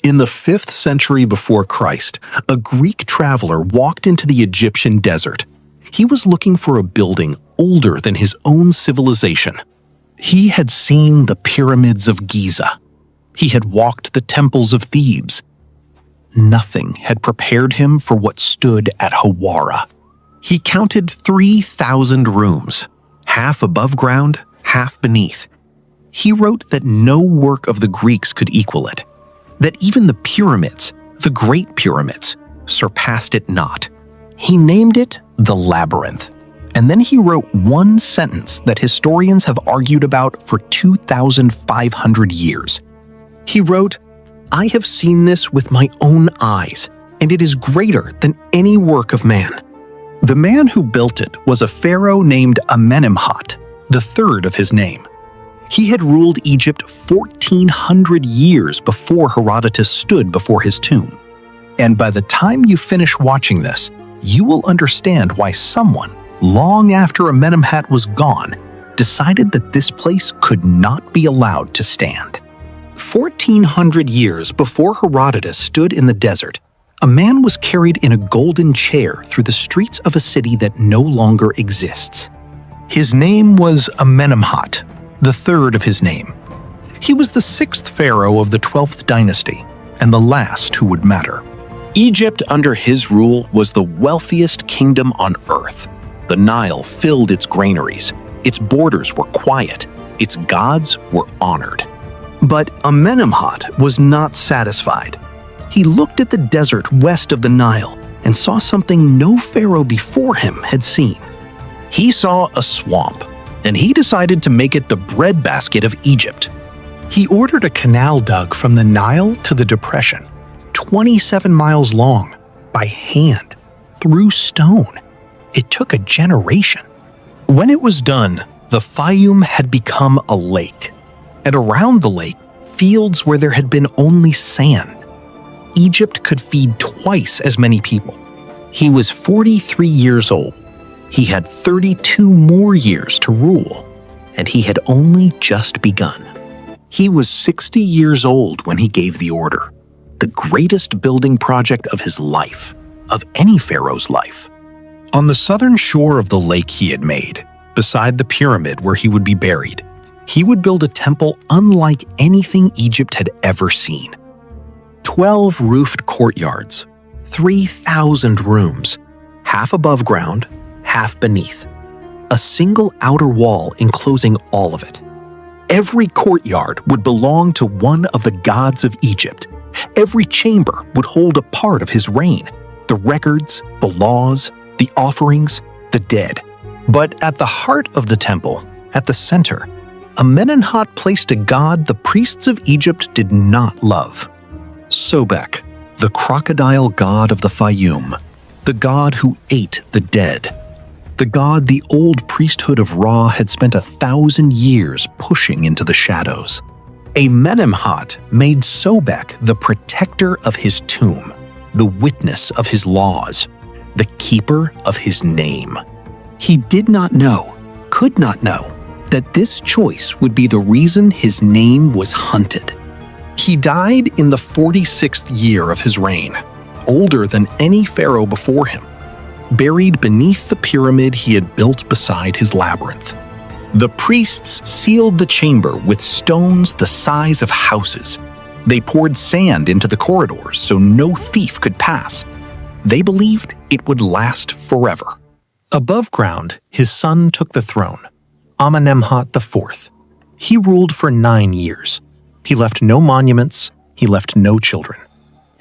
In the 5th century before Christ, a Greek traveler walked into the Egyptian desert. He was looking for a building older than his own civilization. He had seen the pyramids of Giza. He had walked the temples of Thebes. Nothing had prepared him for what stood at Hawara. He counted 3,000 rooms, half above ground, half beneath. He wrote that no work of the Greeks could equal it, that even the pyramids, the Great Pyramids, surpassed it not. He named it the Labyrinth, and then he wrote one sentence that historians have argued about for 2,500 years. He wrote, "I have seen this with my own eyes, and it is greater than any work of man." The man who built it was a pharaoh named Amenemhat, the third of his name. He had ruled Egypt 1,400 years before Herodotus stood before his tomb. And by the time you finish watching this, you will understand why someone, long after Amenemhat was gone, decided that this place could not be allowed to stand. 1,400 years before Herodotus stood in the desert, a man was carried in a golden chair through the streets of a city that no longer exists. His name was Amenemhat, the third of his name. He was the 6th pharaoh of the 12th dynasty, and the last who would matter. Egypt under his rule was the wealthiest kingdom on earth. The Nile filled its granaries, its borders were quiet, its gods were honored. But Amenemhat was not satisfied. He looked at the desert west of the Nile and saw something no pharaoh before him had seen. He saw a swamp, and he decided to make it the breadbasket of Egypt. He ordered a canal dug from the Nile to the depression, 27 miles long, by hand, through stone. It took a generation. When it was done, the Fayoum had become a lake, and around the lake, fields where there had been only sand. Egypt could feed twice as many people. He was 43 years old. He had 32 more years to rule, and he had only just begun. He was 60 years old when he gave the order, the greatest building project of his life, of any pharaoh's life. On the southern shore of the lake he had made, beside the pyramid where he would be buried, he would build a temple unlike anything Egypt had ever seen. 12 roofed courtyards, 3,000 rooms, half above ground, half beneath. A single outer wall enclosing all of it. Every courtyard would belong to one of the gods of Egypt. Every chamber would hold a part of his reign, the records, the laws, the offerings, the dead. But at the heart of the temple, at the center, Amenemhat placed a god the priests of Egypt did not love. Sobek, the crocodile god of the Fayoum, the god who ate the dead, the god the old priesthood of Ra had spent 1,000 years pushing into the shadows. Amenemhat made Sobek the protector of his tomb, the witness of his laws, the keeper of his name. He did not know, could not know, that this choice would be the reason his name was hunted. He died in the 46th year of his reign, older than any pharaoh before him, buried beneath the pyramid he had built beside his labyrinth. The priests sealed the chamber with stones the size of houses. They poured sand into the corridors so no thief could pass. They believed it would last forever. Above ground, his son took the throne, Amenemhat IV. He ruled for 9 years. He left no monuments, he left no children.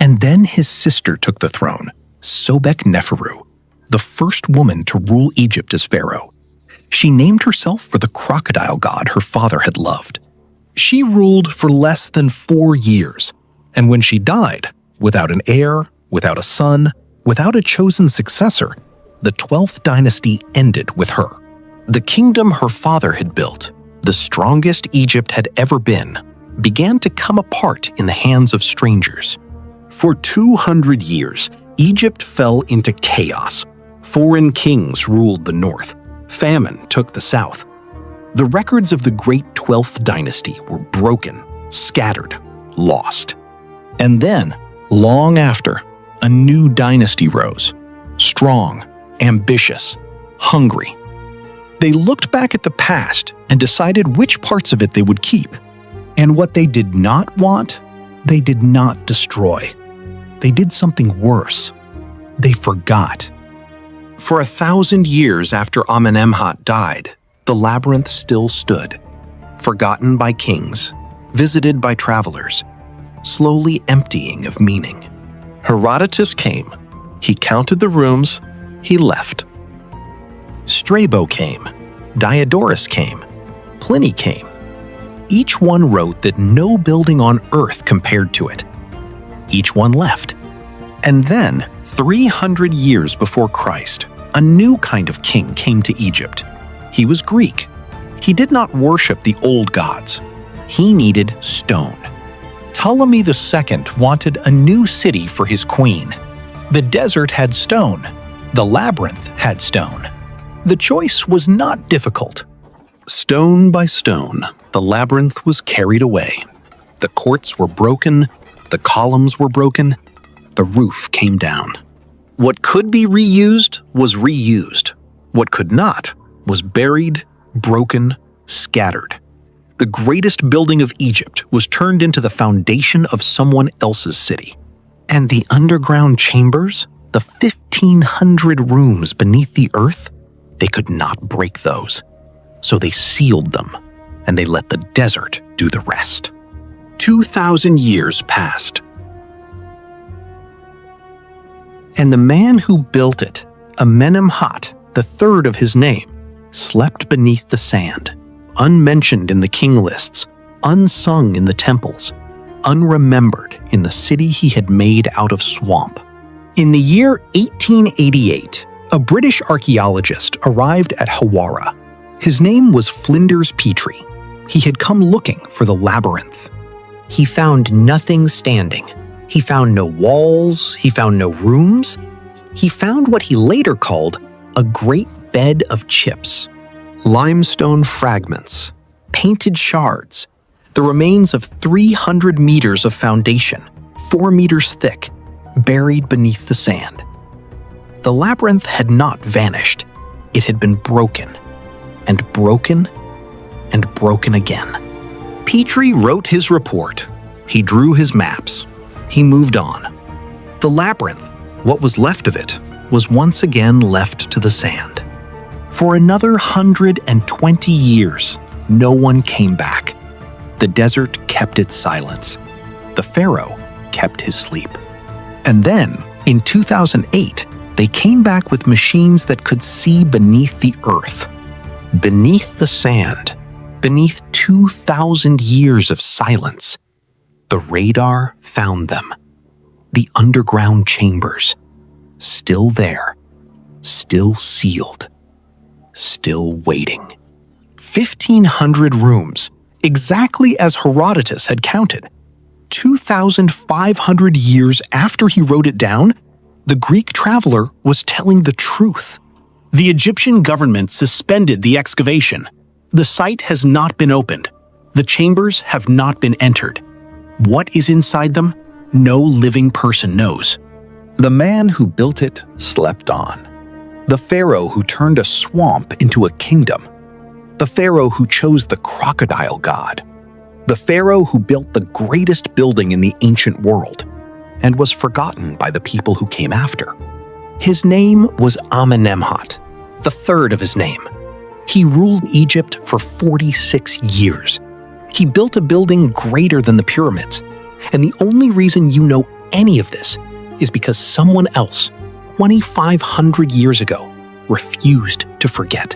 And then his sister took the throne, Sobek-Neferu, the first woman to rule Egypt as pharaoh. She named herself for the crocodile god her father had loved. She ruled for less than 4 years, and when she died, without an heir, without a son, without a chosen successor, the 12th dynasty ended with her. The kingdom her father had built, the strongest Egypt had ever been, began to come apart in the hands of strangers. For 200 years, Egypt fell into chaos. Foreign kings ruled the north. Famine took the south. The records of the great 12th dynasty were broken, scattered, lost. And then, long after, a new dynasty rose. Strong, ambitious, hungry. They looked back at the past and decided which parts of it they would keep. And what they did not want, they did not destroy. They did something worse. They forgot. For 1,000 years after Amenemhat died, the labyrinth still stood, forgotten by kings, visited by travelers, slowly emptying of meaning. Herodotus came. He counted the rooms. He left. Strabo came. Diodorus came. Pliny came. Each one wrote that no building on earth compared to it. Each one left. And then, 300 years before Christ, a new kind of king came to Egypt. He was Greek. He did not worship the old gods. He needed stone. Ptolemy II wanted a new city for his queen. The desert had stone. The labyrinth had stone. The choice was not difficult. Stone by stone, the labyrinth was carried away. The courts were broken. The columns were broken. The roof came down. What could be reused was reused. What could not was buried, broken, scattered. The greatest building of Egypt was turned into the foundation of someone else's city. And the underground chambers, the 1,500 rooms beneath the earth, they could not break those. So they sealed them, and they let the desert do the rest. 2,000 years passed. And the man who built it, Amenemhat, the third of his name, slept beneath the sand, unmentioned in the king lists, unsung in the temples, unremembered in the city he had made out of swamp. In the year 1888, a British archaeologist arrived at Hawara. His name was Flinders Petrie. He had come looking for the labyrinth. He found nothing standing. He found no walls. He found no rooms. He found what he later called a great bed of chips. Limestone fragments, painted shards, the remains of 300 meters of foundation, 4 meters thick, buried beneath the sand. The labyrinth had not vanished. It had been broken, and broken, and broken again. Petrie wrote his report. He drew his maps. He moved on. The labyrinth, what was left of it, was once again left to the sand. For another 120 years, no one came back. The desert kept its silence. The pharaoh kept his sleep. And then, in 2008, they came back with machines that could see beneath the earth, beneath the sand, beneath 2,000 years of silence. The radar found them. The underground chambers, still there, still sealed, still waiting. 1,500 rooms, exactly as Herodotus had counted. 2,500 years after he wrote it down, the Greek traveler was telling the truth. The Egyptian government suspended the excavation. The site has not been opened. The chambers have not been entered. What is inside them? No living person knows. The man who built it slept on. The pharaoh who turned a swamp into a kingdom. The pharaoh who chose the crocodile god. The pharaoh who built the greatest building in the ancient world and was forgotten by the people who came after. His name was Amenemhat, the third of his name. He ruled Egypt for 46 years. He built a building greater than the pyramids. And the only reason you know any of this is because someone else, 2,500 years ago, refused to forget.